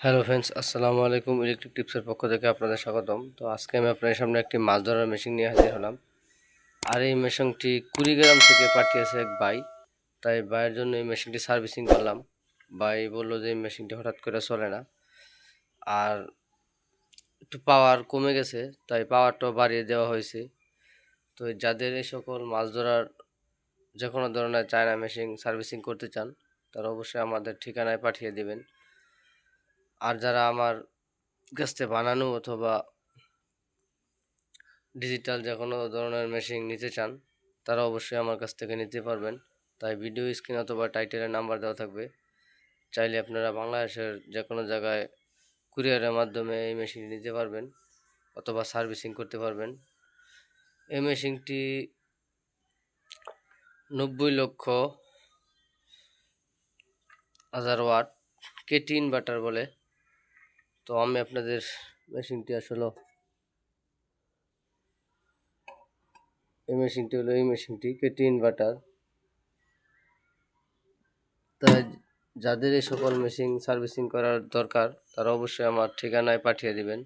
Hello friends, আসসালামু আলাইকুম। Electric টিপসের পক্ষ থেকে আপনাদের স্বাগতম। তো আজকে আমি আপনাদের সামনে একটি মাছ ধরার মেশিন নিয়ে হাজির হলাম। আর এই মেশিনটি কুড়িগ্রাম থেকে পাঠিয়েছে এক ভাই। তাই ভাইয়ের জন্য এই মেশিনটি সার্ভিসিং করলাম। ভাই বললো যে এই মেশিনটি হঠাৎ করে চলে না, আর একটু পাওয়ার কমে গেছে, তাই পাওয়ারটাও বাড়িয়ে দেওয়া হয়েছে। তো যাদের এই সকল মাছ ধরার যে কোনো ধরনের চায়না মেশিন সার্ভিসিং করতে চান, তারা অবশ্যই আমাদের ঠিকানায় পাঠিয়ে দেবেন। আর যারা আমার কাছ থেকে বানানো অথবা ডিজিটাল যে কোনো ধরনের মেশিন নিতে চান, তারা অবশ্যই আমার কাছ থেকে নিতে পারবেন। তাই ভিডিও স্ক্রিন অথবা টাইটেলের নাম্বার দেওয়া থাকবে। চাইলে আপনারা বাংলাদেশের যে কোনো জায়গায় কুরিয়ারের মাধ্যমে এই মেশিনটি নিতে পারবেন অথবা সার্ভিসিং করতে পারবেন। এই মেশিনটি 90,00,000 ওয়াট কেটি ইনভার্টার বলে। তো আমি আপনাদের মেশিনটি আসলে এই মেশিনটি কেটি ইনভার্টার। তাই যাদের এই সকল মেশিন সার্ভিসিং করার দরকার, তারা অবশ্যই আমার ঠিকানায় পাঠিয়ে দিবেন।